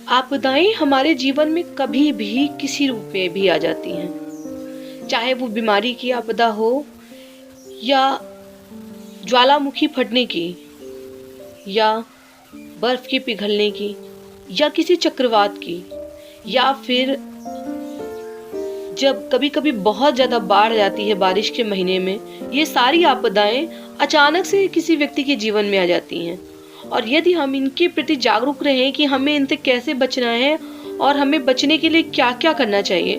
आपदाएं हमारे जीवन में कभी भी किसी रूप में भी आ जाती हैं, चाहे वो बीमारी की आपदा हो या ज्वालामुखी फटने की या बर्फ के पिघलने की या किसी चक्रवात की, या फिर जब कभी कभी बहुत ज्यादा बाढ़ आ जाती है बारिश के महीने में। ये सारी आपदाएं अचानक से किसी व्यक्ति के जीवन में आ जाती हैं, और यदि हम इनके प्रति जागरूक रहें कि हमें इनसे कैसे बचना है और हमें बचने के लिए क्या क्या करना चाहिए,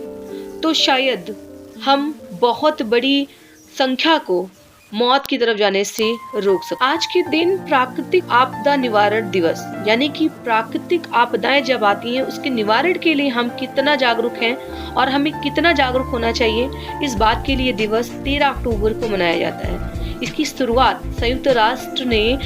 तो शायद हम बहुत बड़ी संख्या को मौत की तरफ जाने से रोक सकते। आज के दिन प्राकृतिक आपदा निवारण दिवस, यानी कि प्राकृतिक आपदाएं जब आती हैं उसके निवारण के लिए हम कितना जागरूक हैं और हमें कितना जागरूक होना चाहिए, इस बात के लिए दिवस 13 अक्टूबर को मनाया जाता है। इसकी शुरुआत संयुक्त राष्ट्र ने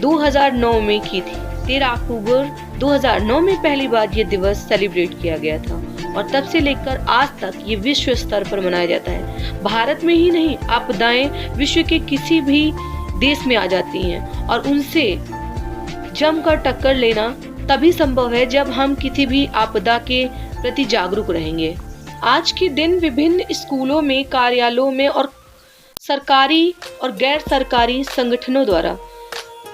2009 में की थी। 13 अक्टूबर 2009 में पहली बार ये दिवस सेलिब्रेट किया गया था और तब से लेकर आज तक ये विश्व स्तर पर मनाया जाता है। भारत में ही नहीं, आपदाएं विश्व के किसी भी देश में आ जाती हैं और उनसे जमकर टक्कर लेना तभी संभव है जब हम किसी भी आपदा के प्रति जागरूक रहेंगे। आज के दिन विभिन्न स्कूलों में, कार्यालयों में और सरकारी और गैर सरकारी संगठनों द्वारा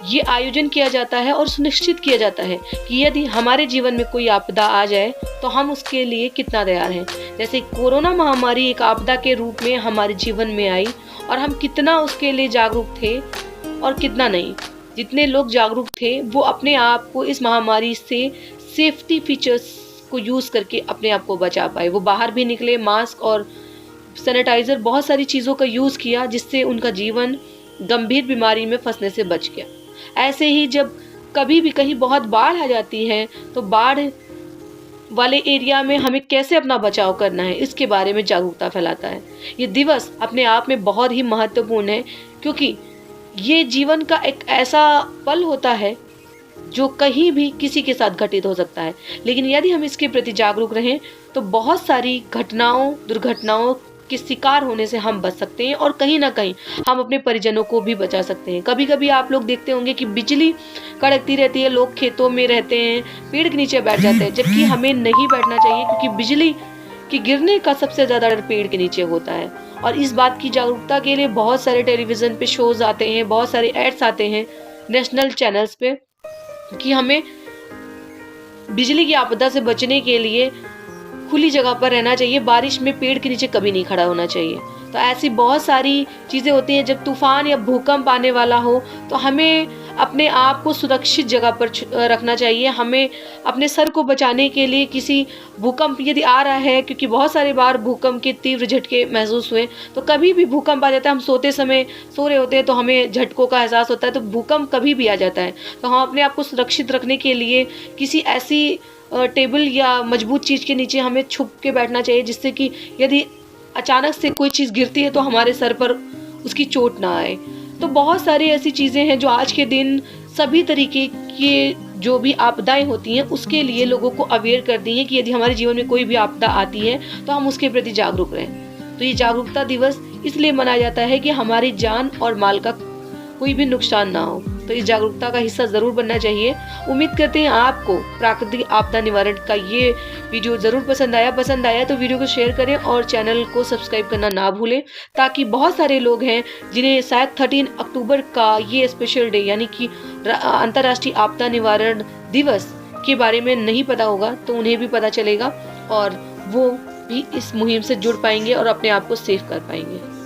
ये आयोजन किया जाता है और सुनिश्चित किया जाता है कि यदि हमारे जीवन में कोई आपदा आ जाए तो हम उसके लिए कितना तैयार हैं। जैसे कोरोना महामारी एक आपदा के रूप में हमारे जीवन में आई और हम कितना उसके लिए जागरूक थे और कितना नहीं। जितने लोग जागरूक थे वो अपने आप को इस महामारी से सेफ्टी फीचर्स को यूज करके अपने आप को बचा पाए। वो बाहर भी निकले, मास्क और सैनिटाइजर, बहुत सारी चीज़ों का यूज किया जिससे उनका जीवन गंभीर बीमारी में फंसने से बच गया। ऐसे ही जब कभी भी कहीं बहुत बाढ़ आ जाती है तो बाढ़ वाले एरिया में हमें कैसे अपना बचाव करना है, इसके बारे में जागरूकता फैलाता है। ये दिवस अपने आप में बहुत ही महत्वपूर्ण है, क्योंकि ये जीवन का एक ऐसा पल होता है जो कहीं भी किसी के साथ घटित हो सकता है, लेकिन यदि हम इसके प्रति जागरूक रहें तो बहुत सारी घटनाओं, दुर्घटनाओं के शिकार होने से हम बच सकते हैं और कहीं ना कहीं हम अपने परिजनों को भी बचा सकते हैं। कभी कभी आप लोग देखते होंगे कि बिजली कड़कती रहती है, लोग खेतों में रहते हैं, पेड़ के नीचे बैठ जाते हैं, जबकि हमें नहीं बैठना चाहिए, क्योंकि बिजली के गिरने का सबसे ज्यादा डर पेड़ के नीचे होता है। और इस बात की जागरूकता के लिए बहुत सारे टेलीविजन पे शोज आते हैं, बहुत सारे एड्स आते हैं नेशनल चैनल्स पे कि हमें बिजली की आपदा से बचने के लिए खुली जगह पर रहना चाहिए, बारिश में पेड़ के नीचे कभी नहीं खड़ा होना चाहिए। तो ऐसी बहुत सारी चीज़ें होती हैं। जब तूफान या भूकंप आने वाला हो तो हमें अपने आप को सुरक्षित जगह पर रखना चाहिए। हमें अपने सर को बचाने के लिए किसी भूकंप यदि आ रहा है, क्योंकि बहुत सारे बार भूकंप के तीव्र झटके महसूस हुए, तो कभी भी भूकंप आ जाता है, हम सोते समय सो रहे होते हैं तो हमें झटकों का एहसास होता है, तो भूकंप कभी भी आ जाता है। तो हम अपने आप को सुरक्षित रखने के लिए किसी ऐसी टेबल या मजबूत चीज़ के नीचे हमें छुप के बैठना चाहिए, जिससे कि यदि अचानक से कोई चीज़ गिरती है तो हमारे सर पर उसकी चोट ना आए। तो बहुत सारी ऐसी चीज़ें हैं जो आज के दिन सभी तरीके के जो भी आपदाएं होती हैं उसके लिए लोगों को अवेयर कर दी है कि यदि हमारे जीवन में कोई भी आपदा आती है तो हम उसके प्रति जागरूक रहें। तो ये जागरूकता दिवस इसलिए मनाया जाता है कि हमारी जान और माल का कोई भी नुकसान ना हो। तो इस जागरूकता का हिस्सा जरूर बनना चाहिए। उम्मीद करते हैं आपको प्राकृतिक आपदा निवारण का ये वीडियो जरूर पसंद आया तो वीडियो को शेयर करें और चैनल को सब्सक्राइब करना ना भूलें, ताकि बहुत सारे लोग हैं जिन्हें शायद 13 अक्टूबर का ये स्पेशल डे यानी कि अंतर्राष्ट्रीय आपदा निवारण दिवस के बारे में नहीं पता होगा, तो उन्हें भी पता चलेगा और वो भी इस मुहिम से जुड़ पाएंगे और अपने आप को सेफ कर पाएंगे।